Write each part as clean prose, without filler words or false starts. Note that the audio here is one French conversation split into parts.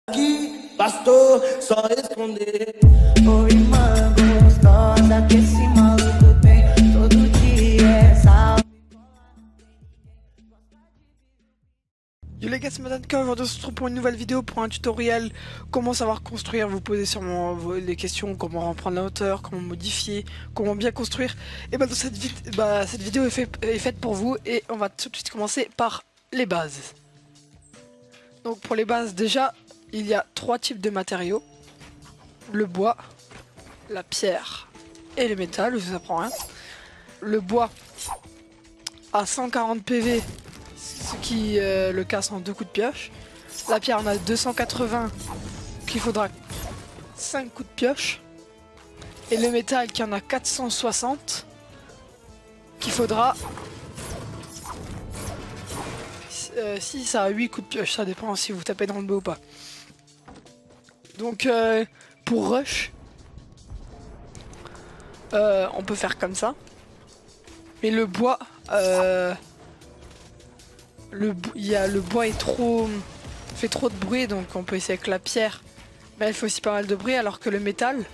Aqui, pastor, só esconder. Oi, irmã gostosa que esse maluco tem. Todo dia é salve. Yo les gars, c'est Madanka, aujourd'hui on se retrouve pour une nouvelle vidéo, pour un tutoriel comment savoir construire. Vous posez sûrement les questions, comment reprendre la hauteur, comment modifier, comment bien construire. Et bah dans cette vidéo est faite pour vous et on va tout de suite commencer par les bases. Donc pour les bases, déjà il y a 3 types de matériaux: le bois, la pierre et le métal, je vous apprends rien. Le bois à 140 PV, ce qui le casse en 2 coups de pioche. La pierre on a 280, qu'il faudra 5 coups de pioche. Et le métal qui en a 460, qu'il faudra 6 à 8 coups de pioche, ça dépend si vous tapez dans le bois ou pas. Donc pour rush, on peut faire comme ça. Mais le bois, le bois fait trop de bruit, donc on peut essayer avec la pierre, mais elle fait aussi pas mal de bruit, alors que le métal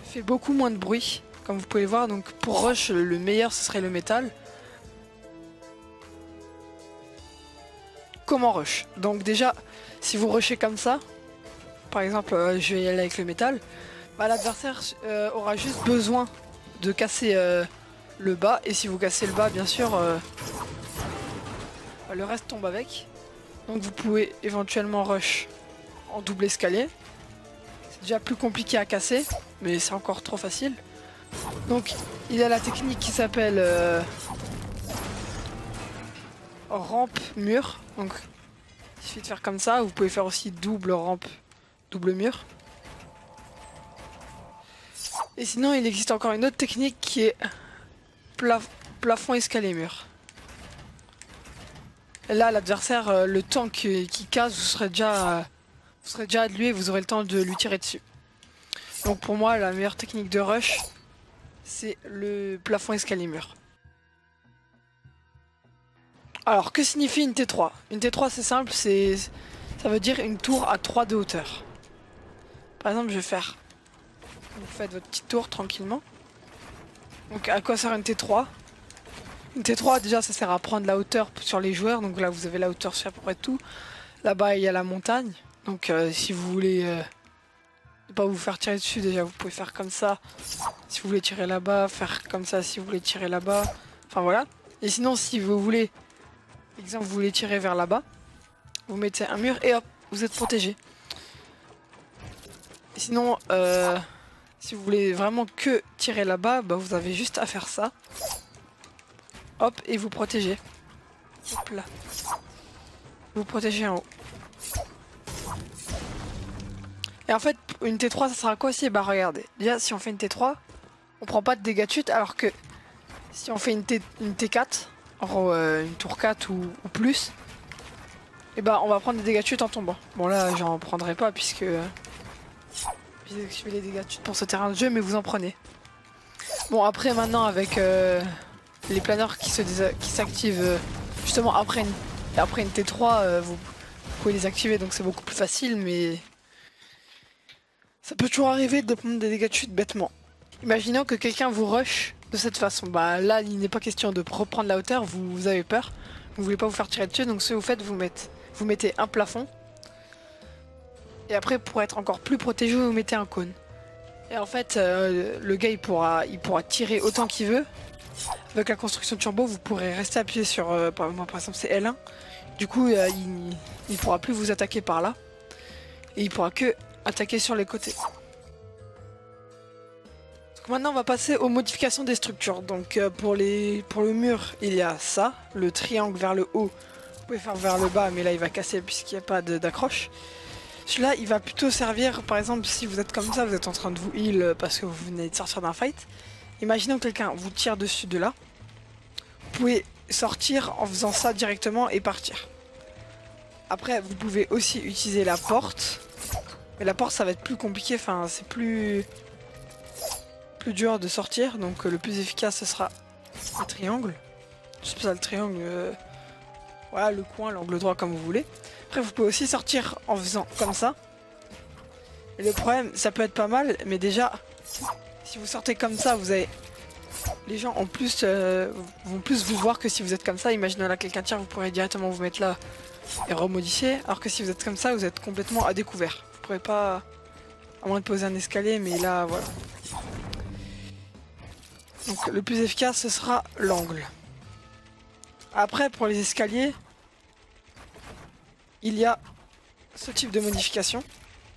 fait beaucoup moins de bruit, comme vous pouvez voir. Donc pour rush, le meilleur ce serait le métal. Comment rush? Donc déjà, si vous rushez comme ça, par exemple, je vais y aller avec le métal, bah, l'adversaire aura juste besoin de casser le bas, et si vous cassez le bas, bien sûr, le reste tombe avec. Donc vous pouvez éventuellement rush en double escalier. C'est déjà plus compliqué à casser, mais c'est encore trop facile. Donc il y a la technique qui s'appelle rampe mur. Donc il suffit de faire comme ça. Vous pouvez faire aussi double rampe, double mur. Et sinon il existe encore une autre technique qui est plafond escalier mur. Et là l'adversaire, le temps qui casse, vous serez déjà à lui et vous aurez le temps de lui tirer dessus. Donc pour moi la meilleure technique de rush, c'est le plafond escalier mur. Alors que signifie une T3? Une T3 c'est simple, ça veut dire une tour à 3 de hauteur. Par exemple je vais faire, vous faites votre petite tour tranquillement. Donc à quoi sert une T3? Une T3 déjà ça sert à prendre la hauteur sur les joueurs, donc là vous avez la hauteur sur à peu près tout. Là-bas il y a la montagne, donc si vous voulez ne pas vous faire tirer dessus, déjà vous pouvez faire comme ça. Si vous voulez tirer là-bas, faire comme ça si vous voulez tirer là-bas, enfin voilà. Et sinon si vous voulez, exemple vous voulez tirer vers là-bas, vous mettez un mur et hop, vous êtes protégé. Et sinon si vous voulez vraiment que tirer là-bas, bah, vous avez juste à faire ça. Hop, et vous protégez. Hop là. Vous protégez en haut. Et en fait, une T3, ça sert à quoi aussi? Bah regardez, déjà si on fait une T3, on prend pas de dégâts de chute, alors que si on fait une T4, en gros une tour 4 ou plus, et bah on va prendre des dégâts de chute en tombant. Bon là, j'en prendrai pas puisque j'ai activé les dégâts de chute pour ce terrain de jeu, mais vous en prenez. Bon après maintenant avec les planeurs qui s'activent justement après une T3, vous pouvez les activer, donc c'est beaucoup plus facile, mais ça peut toujours arriver de prendre des dégâts de chute bêtement. Imaginons que quelqu'un vous rush de cette façon. Bah là il n'est pas question de reprendre la hauteur, vous avez peur, vous voulez pas vous faire tirer dessus, donc ce que vous faites, vous mettez un plafond. Et après pour être encore plus protégé, vous mettez un cône. Et en fait le gars il pourra tirer autant qu'il veut. Avec la construction turbo, vous pourrez rester appuyé sur, par exemple c'est L1. Du coup il pourra plus vous attaquer par là. Et il pourra que attaquer sur les côtés. Donc maintenant on va passer aux modifications des structures. Donc pour le mur il y a ça, le triangle vers le haut. Vous pouvez faire vers le bas, mais là il va casser puisqu'il n'y a pas d'accroche. Celui-là il va plutôt servir, par exemple si vous êtes comme ça, vous êtes en train de vous heal parce que vous venez de sortir d'un fight. Imaginons que quelqu'un vous tire dessus de là. Vous pouvez sortir en faisant ça directement et partir. Après vous pouvez aussi utiliser la porte. Mais la porte ça va être plus compliqué, enfin c'est plus dur de sortir, donc le plus efficace ce sera le triangle. Je sais pas, le triangle, voilà le coin, l'angle droit comme vous voulez. Après vous pouvez aussi sortir en faisant comme ça. Et le problème, ça peut être pas mal, mais déjà, si vous sortez comme ça, vous avez... Les gens en plus vont plus vous voir que si vous êtes comme ça. Imaginez là quelqu'un tire, vous pourrez directement vous mettre là et remodifier. Alors que si vous êtes comme ça, vous êtes complètement à découvert. Vous pourrez pas, à moins de poser un escalier, mais là voilà. Donc le plus efficace ce sera l'angle. Après pour les escaliers, il y a ce type de modification.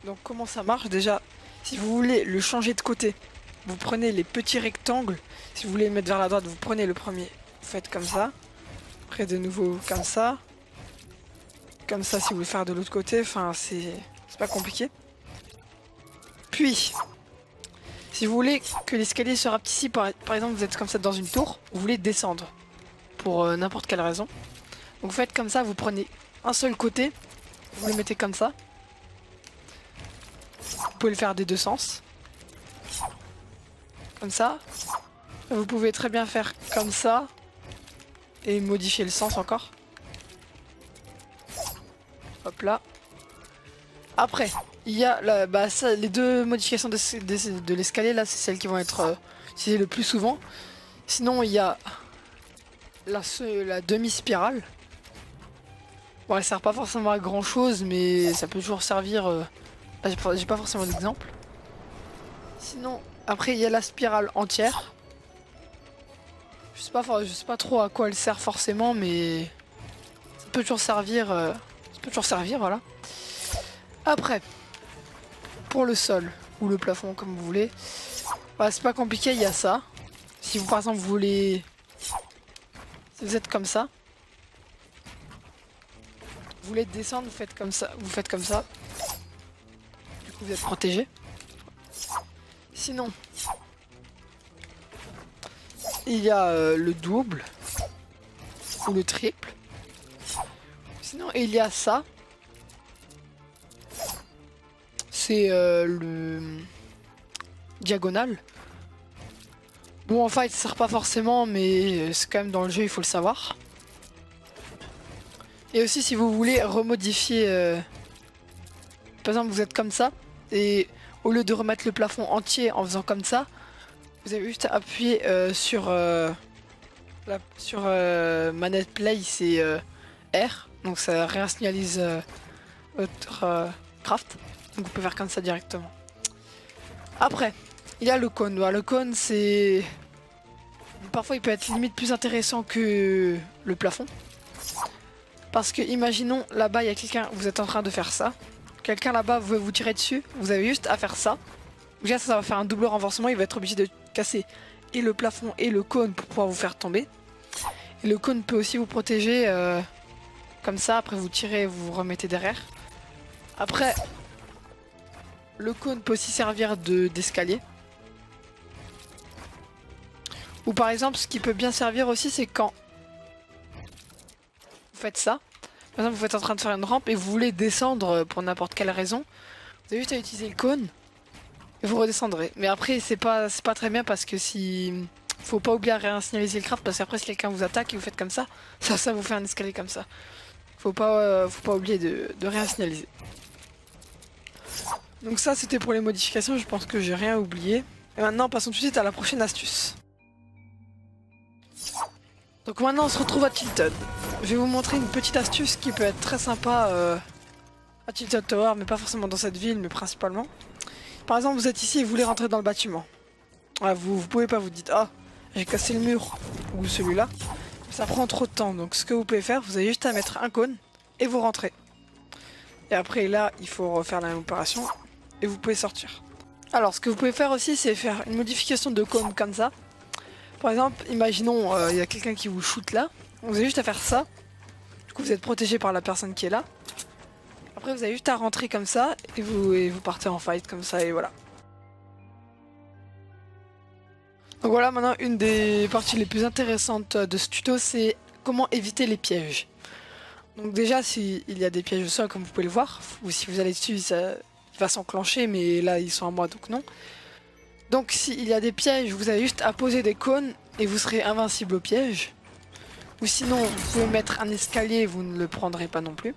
Donc comment ça marche? Déjà, si vous voulez le changer de côté, vous prenez les petits rectangles. Si vous voulez le mettre vers la droite, vous prenez le premier, vous faites comme ça. Après de nouveau comme ça. Comme ça si vous voulez faire de l'autre côté, enfin c'est pas compliqué. Puis, si vous voulez que l'escalier se rapetisse, par exemple vous êtes comme ça dans une tour, vous voulez descendre pour n'importe quelle raison. Donc vous faites comme ça, vous prenez un seul côté, vous le mettez comme ça. Vous pouvez le faire des deux sens. Comme ça. Vous pouvez très bien faire comme ça. Et modifier le sens encore. Hop là. Après, il y a les deux modifications de l'escalier. Là, c'est celles qui vont être utilisées le plus souvent. Sinon, il y a la demi-spirale. Bon, elle sert pas forcément à grand chose, mais ça peut toujours servir. Là, j'ai pas forcément d'exemple. Sinon, après, il y a la spirale entière. Je sais pas trop à quoi elle sert forcément, mais ça peut toujours servir. Voilà. Après, pour le sol ou le plafond, comme vous voulez, bah, c'est pas compliqué. Il y a ça. Si vous, par exemple, vous voulez, si vous êtes comme ça, vous voulez descendre, vous faites comme ça. Vous faites comme ça. Du coup, vous êtes protégé. Sinon, il y a le double ou le triple. Sinon, il y a ça. C'est le diagonal. Bon, en fait, ça sert pas forcément, mais c'est quand même dans le jeu, il faut le savoir. Et aussi, si vous voulez remodifier, par exemple, vous êtes comme ça, et au lieu de remettre le plafond entier en faisant comme ça, vous avez juste à appuyer sur manette play, c'est R, donc ça réinitialise votre craft, donc vous pouvez faire comme ça directement. Après, il y a le cône. Le cône, c'est... Parfois, il peut être limite plus intéressant que le plafond. Parce que, imaginons, là-bas, il y a quelqu'un, vous êtes en train de faire ça. Quelqu'un là-bas veut vous tirer dessus, vous avez juste à faire ça. Déjà, ça va faire un double renforcement, il va être obligé de casser et le plafond et le cône pour pouvoir vous faire tomber. Et le cône peut aussi vous protéger comme ça, après vous tirez et vous remettez derrière. Après, le cône peut aussi servir d'escalier. Ou par exemple, ce qui peut bien servir aussi, c'est quand vous faites ça. Par exemple, vous êtes en train de faire une rampe et vous voulez descendre pour n'importe quelle raison. Vous avez juste à utiliser le cône et vous redescendrez. Mais après, c'est pas très bien parce que si... Faut pas oublier à réinitialiser le craft parce qu'après, si quelqu'un vous attaque et vous faites comme ça, ça vous fait un escalier comme ça. Faut pas oublier de réinitialiser. Donc ça, c'était pour les modifications. Je pense que j'ai rien oublié. Et maintenant, passons tout de suite à la prochaine astuce. Donc maintenant, on se retrouve à Tilted. Je vais vous montrer une petite astuce qui peut être très sympa à Tilted Tower, mais pas forcément dans cette ville, mais principalement. Par exemple, vous êtes ici et vous voulez rentrer dans le bâtiment. Ah, vous pouvez pas, vous dites, ah, j'ai cassé le mur, ou celui-là. Ça prend trop de temps, donc ce que vous pouvez faire, vous avez juste à mettre un cône et vous rentrez. Et après là, il faut refaire la même opération et vous pouvez sortir. Alors, ce que vous pouvez faire aussi, c'est faire une modification de cône comme ça. Par exemple, imaginons, il y a quelqu'un qui vous shoot là. Vous avez juste à faire ça. Du coup, vous êtes protégé par la personne qui est là. Après, vous avez juste à rentrer comme ça et vous partez en fight comme ça et voilà. Donc voilà, maintenant, une des parties les plus intéressantes de ce tuto, c'est comment éviter les pièges. Donc déjà, s'il y a des pièges au sol, comme vous pouvez le voir, ou si vous allez dessus, ça va s'enclencher, mais là, ils sont à moi, donc non. Donc s'il y a des pièges, vous avez juste à poser des cônes et vous serez invincible aux pièges. Ou sinon, vous pouvez mettre un escalier et vous ne le prendrez pas non plus.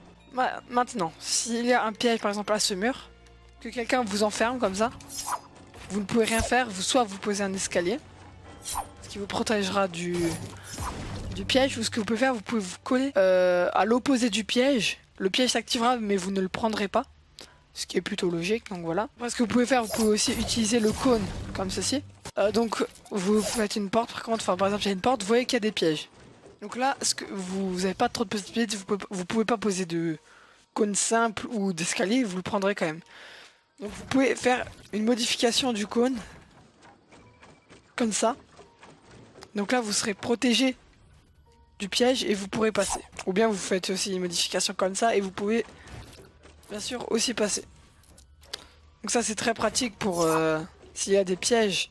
Maintenant, s'il y a un piège par exemple à ce mur, que quelqu'un vous enferme comme ça, vous ne pouvez rien faire, soit vous posez un escalier, ce qui vous protégera du piège, ou ce que vous pouvez faire, vous pouvez vous coller à l'opposé du piège. Le piège s'activera mais vous ne le prendrez pas, ce qui est plutôt logique, donc voilà. Après, ce que vous pouvez faire, vous pouvez aussi utiliser le cône comme ceci. Donc vous faites une porte, par contre, par exemple il y a une porte, vous voyez qu'il y a des pièges. Donc là, vous n'avez pas trop de possibilités, vous pouvez pas poser de cône simple ou d'escalier, vous le prendrez quand même. Donc vous pouvez faire une modification du cône, comme ça. Donc là vous serez protégé du piège et vous pourrez passer. Ou bien vous faites aussi une modification comme ça et vous pouvez bien sûr aussi passer. Donc ça c'est très pratique pour s'il y a des pièges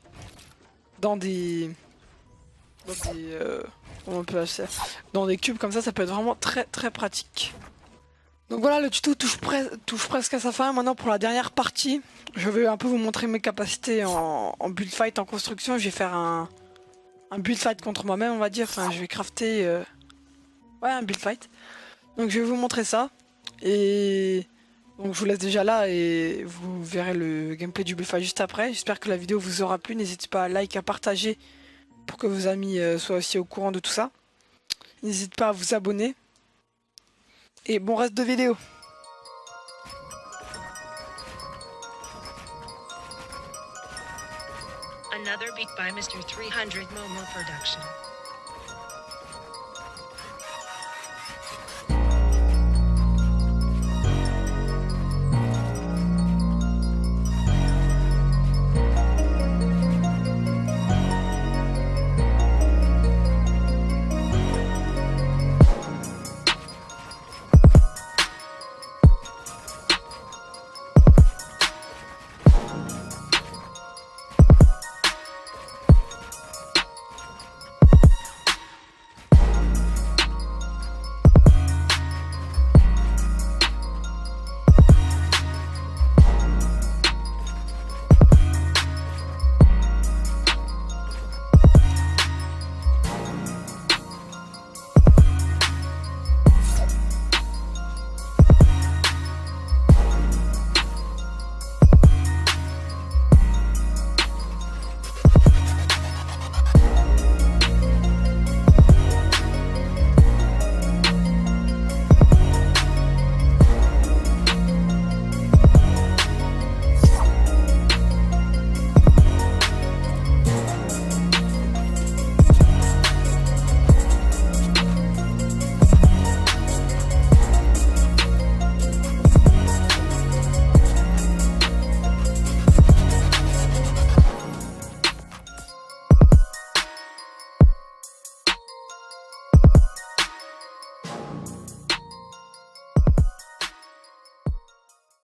dans des... comment on peut appeler ça, dans des cubes comme ça peut être vraiment très très pratique. Donc voilà, le tuto touche presque à sa fin. Maintenant pour la dernière partie, je vais un peu vous montrer mes capacités en build fight, en construction. Je vais faire un build fight contre moi-même, on va dire. Enfin, je vais crafter ouais, un build fight. Donc je vais vous montrer ça. Et donc je vous laisse déjà là et vous verrez le gameplay du build fight juste après. J'espère que la vidéo vous aura plu. N'hésitez pas à like, à partager pour que vos amis soient aussi au courant de tout ça. N'hésitez pas à vous abonner. Et bon reste de vidéo. Another beat by Mr. 300 Momo Production.